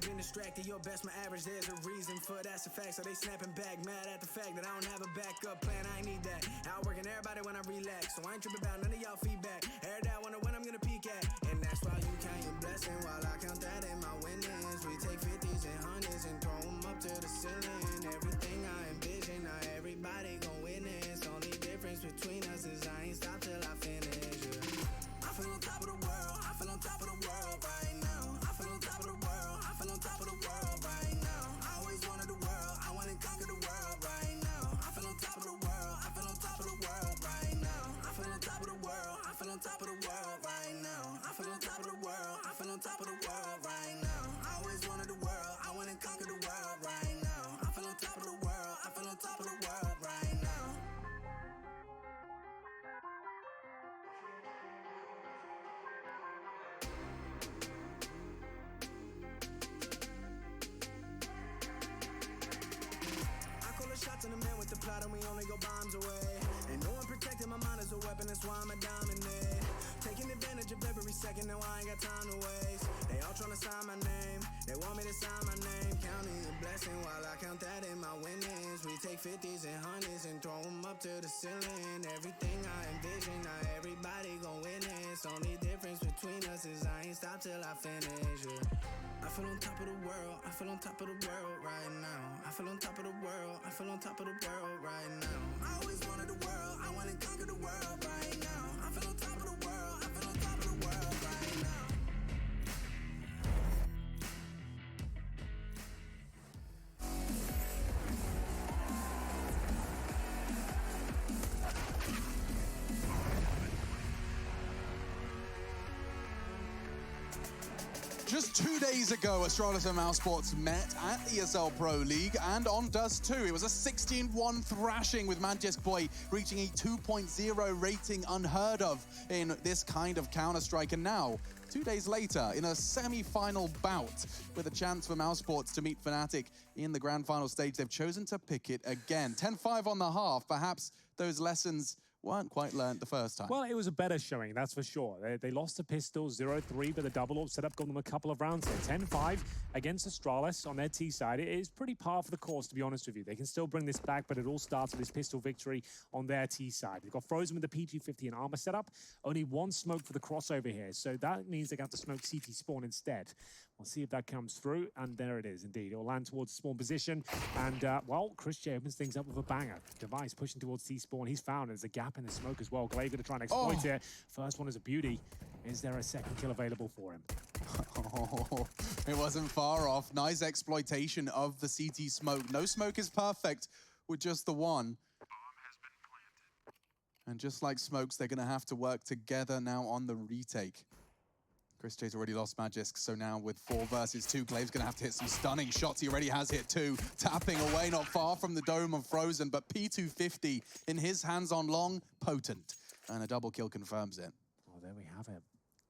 been distracted, your best, my average, there's a reason for that's a fact. So they snapping back, mad at the fact that I don't have a backup plan, I ain't need that. Outworking everybody when I relax, so I ain't tripping about none of y'all feedback. Every day I wonder when I'm gonna peak at, and that's why you count your blessing while I count that in my winnings. We take 50s and 100s and throw them up to the ceiling. Everything I envision, now everybody gon' witness. Only difference between us is I ain't stop till I finish, yeah. I feel on top of the world, I feel on top of the world right now. I feel on top of the world, I feel on top of the world right now. I always wanted the world, I wanna conquer the world right now. I feel on top of the world, I feel on top of the world right now. I feel on top of the world, I feel on top of the world right now. I feel on top of the world, I feel on top of the world right now. I always wanted the world, I wanna conquer the world right now. I feel on top of the world, I feel on top of the world right now. Shots on the man with the plot and we only go bombs away. Ain't no one protecting my mind as a weapon, that's why I'm a dominate. Taking advantage of every second, now I ain't got time to waste. They all tryna sign my name, they want me to sign my name. Counting a blessing while I count that in my winnings. We take 50s and 100s and throw them up to the ceiling. Everything I envision, now everybody gon' witness. Only difference between us is I ain't stop till I finish, yeah. I feel on top of the world, I feel on top of the world right now. I feel on top of the world, I feel on top of the world right now. I always wanted the world, I wanna conquer the world right now. I feel on top of the world, I feel on top of the world right now. Just 2 days ago, Astralis and Mousesports met at ESL Pro League and on Dust 2. It was a 16-1 thrashing with Magisk Boy reaching a 2.0 rating unheard of in this kind of Counter-Strike. And now, 2 days later, in a semi-final bout with a chance for Mousesports to meet Fnatic in the grand final stage, they've chosen to pick it again. 10-5 on the half. Perhaps those lessons weren't quite learned the first time. Well, it was a better showing, that's for sure. They lost to Pistols 0-3, but the double up setup got them a couple of rounds here. 10-5 against Astralis on their T side. It is pretty par for the course, to be honest with you. They can still bring this back, but it all starts with this Pistol victory on their T side. They've got Frozen with the PG-50 and armor setup. Only one smoke for the crossover here, so that means they're going to have to smoke CT spawn instead. We'll see if that comes through, and there it is, indeed. It'll land towards the spawn position, and, well, CsGo opens things up with a banger. Device pushing towards T-spawn. He's found there's a gap in the smoke as well. Glaive going to try and exploit it. First one is a beauty. Is there a second kill available for him? Oh, it wasn't far off. Nice exploitation of the CT smoke. No smoke is perfect with just the one. And just like smokes, they're going to have to work together now on the retake. CsGo's already lost Magisk, so now with 4 versus 2, Glaive's going to have to hit some stunning shots. He already has hit 2, tapping away not far from the dome of Frozen, but P250 in his hands on long, potent. And a double kill confirms it. Oh, there we have it.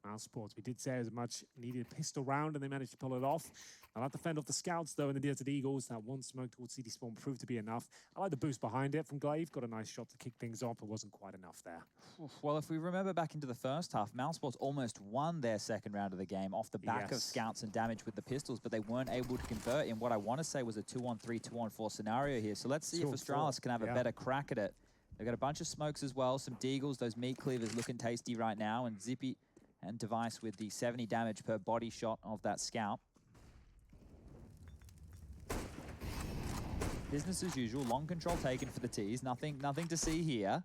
Mousesports, we did say as much, needed a pistol round, and they managed to pull it off. I like to fend off the scouts, though, in the Desert Eagles. That one smoke towards CT spawn proved to be enough. I like the boost behind it from Glaive. Got a nice shot to kick things off, but wasn't quite enough there. Well, if we remember back into the first half, Mousesports almost won their second round of the game off the back of scouts and damage with the pistols, but they weren't able to convert in what I want to say was a 2-on-3, 2-on-4 scenario here. So let's see if Astralis can have a better crack at it. They've got a bunch of smokes as well, some deagles, those meat cleavers looking tasty right now, and Zippy and Device with the 70 damage per body shot of that scout. Business as usual, long control taken for the T's. Nothing to see here.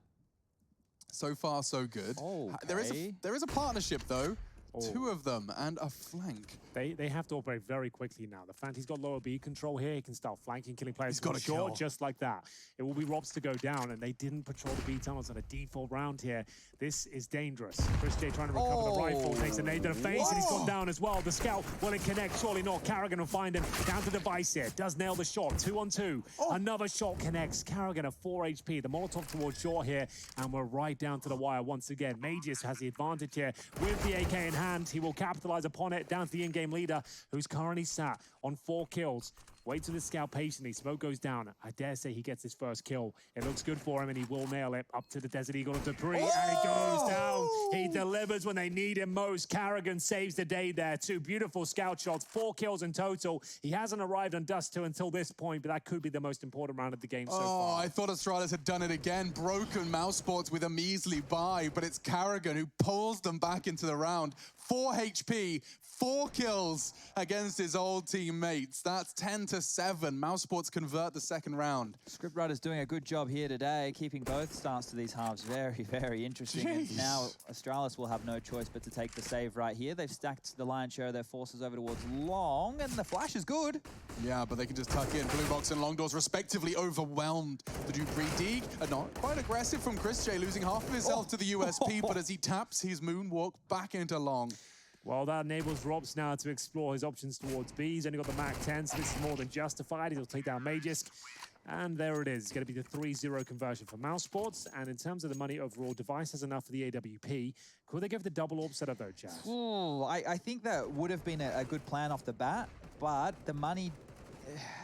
So far, so good. Oh, okay. There is a partnership, though. Oh. 2 of them and a flank. They have to operate very quickly now. The Fanty's got lower B control here. He can start flanking, killing players. He's got a short, kill. just like that. It will be Robs to go down, and they didn't patrol the B tunnels on a default round here. This is dangerous. CsGo trying to recover the rifle. Takes a nade to the face, and he's gone down as well. The scout, will it connect? Surely not. Karrigan will find him. Down to Device here. Does nail the shot. 2-on-2. Another shot connects. Karrigan at 4 HP. The Molotov towards Shaw here, and we're right down to the wire once again. Magisk has the advantage here with the AK in hand. He will capitalize upon it. Down to the in-game leader, who's currently sat on 4 kills. Wait till the scout patiently. Smoke goes down. I dare say he gets his first kill. It looks good for him, and he will nail it up to the Desert Eagle and Dupree. And he goes down. He delivers when they need him most. Karrigan saves the day there. 2 beautiful scout shots, 4 kills in total. He hasn't arrived on Dust 2 until this point, but that could be the most important round of the game so far. I thought Astralis had done it again. Broken Mousesports with a measly buy, but it's Karrigan who pulls them back into the round. 4 HP, 4 kills against his old teammates. That's 10-7. Mousesports convert the second round. Scriptwriter's doing a good job here today, keeping both starts to these halves very, very interesting. And now Astralis will have no choice but to take the save right here. They've stacked the lion's share of their forces over towards Long, and the flash is good. Yeah, but they can just tuck in. Blue Box and Long Doors respectively overwhelmed. The Dupree Deeg are not quite aggressive from CsGo, losing half of his health to the USP, but as he taps his moonwalk back into Long. Well, that enables Robs now to explore his options towards B. He's only got the Mac 10, so this is more than justified. He'll take down Magisk. And there it is. It's going to be the 3-0 conversion for Mousesports. And in terms of the money overall, Device has enough for the AWP. Could they give the double orb setup though, Chaz? Ooh, I think that would have been a good plan off the bat, but the money...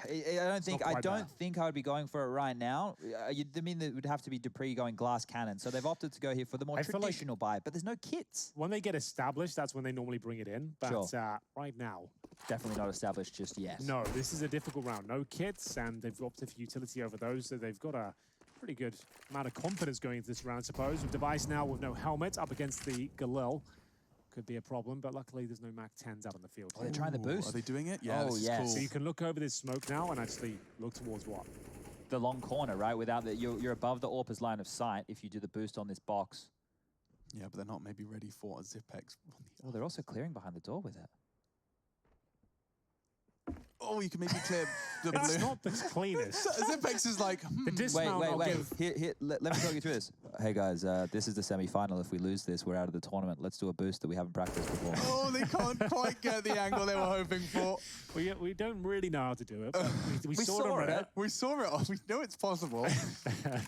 I don't think I would be going for it right now. I mean, it would have to be Dupree going glass cannon. So they've opted to go here for the more traditional buy, but there's no kits. When they get established, that's when they normally bring it in. But right now... Definitely not established just yet. No, this is a difficult round. No kits, and they've opted for utility over those, so they've got a pretty good amount of confidence going into this round, I suppose. With Device now with no helmet up against the Galil. Could be a problem, but luckily there's no Mac 10s out on the field. Oh, they're trying the boost. Are they doing it? Yeah, oh, yes. Cool. So you can look over this smoke now and actually look towards what? The long corner, right? Without that, you're above the AWPer's line of sight if you do the boost on this box. Yeah, but they're not maybe ready for a Zipex. Well, they're also clearing behind the door with it. Oh, you can maybe clear the blue. It's not the cleanest. Zipex is like, The dismount wait. Here, let me talk you through this. Hey guys, this is the semi-final. If we lose this, we're out of the tournament. Let's do a boost that we haven't practiced before. Oh, they can't quite get the angle they were hoping for. We don't really know how to do it, but we saw it. We saw it. Oh, we know it's possible. A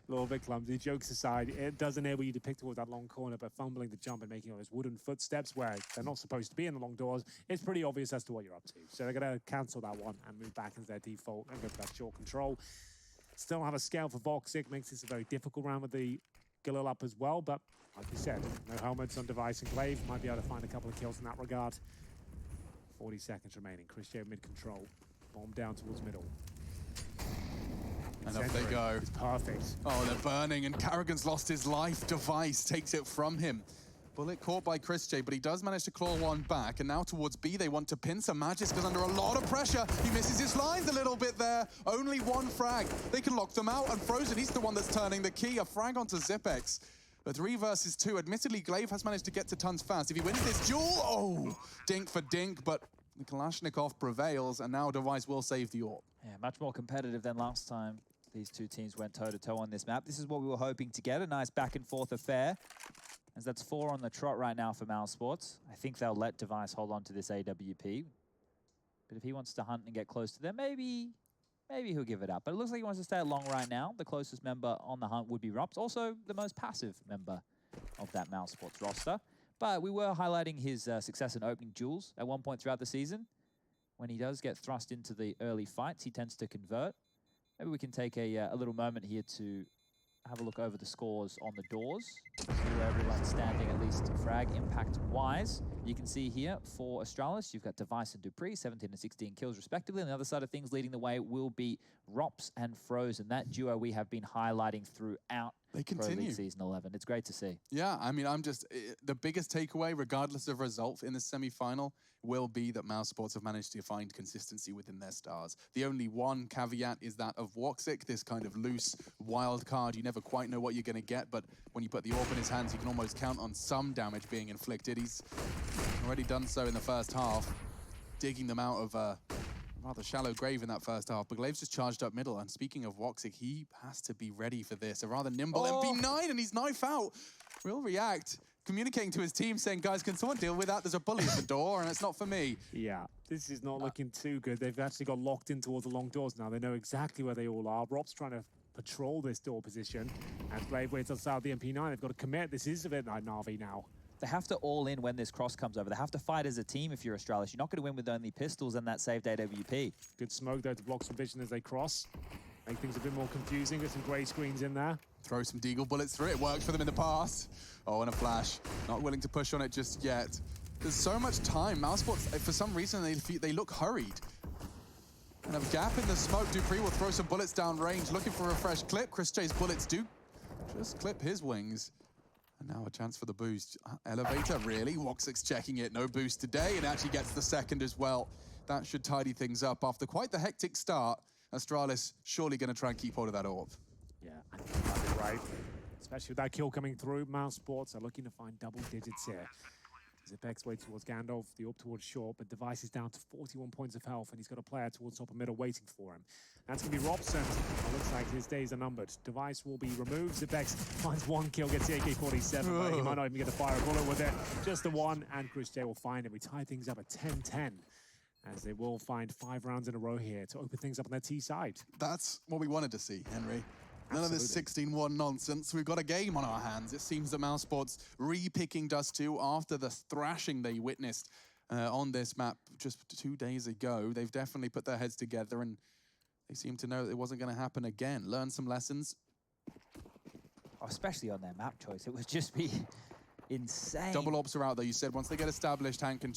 little bit clumsy. Jokes aside, it does enable you to pick towards that long corner, but fumbling the jump and making all those wooden footsteps where they're not supposed to be in the long doors, it's pretty obvious as to what you're up to. So they're going to cancel that one and move back into their default and go for that short control. Still have a scale for Voxic, makes this a very difficult round with the Galil up as well, but like you said, no helmets on Device and Glaive. Might be able to find a couple of kills in that regard. 40 seconds remaining. CsGo mid-control. Bomb down towards middle. And up they go. It's perfect. Oh, they're burning, and Karrigan's lost his life. Device takes it from him. Bullet caught by CsGo, but he does manage to claw one back, and now towards B, they want to pin some. Magisk is under a lot of pressure. He misses his lines a little bit there. Only one frag. They can lock them out, and Frozen, he's the one that's turning the key. A frag onto Zipex. But 3 versus 2. Admittedly, Glaive has managed to get to tons fast. If he wins this duel, oh, dink for dink, but the Kalashnikov prevails, and now Device will save the AWP. Yeah, much more competitive than last time. These two teams went toe-to-toe on this map. This is what we were hoping to get, a nice back-and-forth affair. As that's 4 on the trot right now for Mousesports. I think they'll let Device hold on to this AWP. But if he wants to hunt and get close to them, maybe he'll give it up. But it looks like he wants to stay at long right now. The closest member on the hunt would be Rups, also the most passive member of that Mousesports roster. But we were highlighting his success in opening duels at one point throughout the season. When he does get thrust into the early fights, he tends to convert. Maybe we can take a little moment here to have a look over the scores on the doors. See where everyone's standing, at least frag impact-wise. You can see here for Astralis, you've got Device and Dupree, 17 and 16 kills respectively. On the other side of things, leading the way will be Rops and Frozen. That duo we have been highlighting throughout Pro League Season 11. It's great to see. Yeah, I mean, the biggest takeaway, regardless of result in the semi-final, will be that Mousesports have managed to find consistency within their stars. The only one caveat is that of Voxic, this kind of loose wild card. You never quite know what you're going to get, but when you put the AWP in his hands, you can almost count on some damage being inflicted. He's already done so in the first half, digging them out of a rather shallow grave in that first half. But Glaive's just charged up middle, and speaking of Voxic, he has to be ready for this. A rather nimble MP9, and he's knife out. Will react, communicating to his team, saying, guys, can someone deal with that? There's a bully at the door, and it's not for me. Yeah, this is not looking too good. They've actually got locked in towards the long doors now. They know exactly where they all are. Rob's trying to patrol this door position, and Glaive waits outside the MP9. They've got to commit. This is a bit like Na'Vi now. They have to all in when this cross comes over. They have to fight as a team if you're Astralis. You're not going to win with only pistols and that saved AWP. Good smoke there to block some vision as they cross. Make things a bit more confusing with some grey screens in there. Throw some deagle bullets through it. Worked for them in the past. Oh, and a flash. Not willing to push on it just yet. There's so much time. Mousesports, for some reason, they look hurried. And a gap in the smoke. Dupree will throw some bullets down range, looking for a fresh clip. CsGo's bullets do just clip his wings. And now a chance for the boost. Elevator, really? Woxix checking it. No boost today, and actually gets the second as well. That should tidy things up after quite the hectic start. Astralis surely going to try and keep hold of that orb. Yeah, I think that's it, right. Especially with that kill coming through, Mousesports are looking to find double digits here. Zipek's way towards Gandalf, the up towards short, but Device is down to 41 points of health, and he's got a player towards top and middle waiting for him. That's going to be Robson. It looks like his days are numbered. Device will be removed. Zipex finds one kill, gets the AK-47, but he might not even get to fire a bullet with it. Just the one, and CsGo will find him. We tie things up at 10-10, as they will find 5 rounds in a row here to open things up on their T side. That's what we wanted to see, Henry. None of this 16-1 nonsense. We've got a game on our hands. It seems that Mousesports re-picking Dust 2 after the thrashing they witnessed on this map just 2 days ago. They've definitely put their heads together, and they seem to know that it wasn't going to happen again. Learn some lessons. Especially on their map choice. It would just be insane. Double ops are out there. You said once they get established, Hank and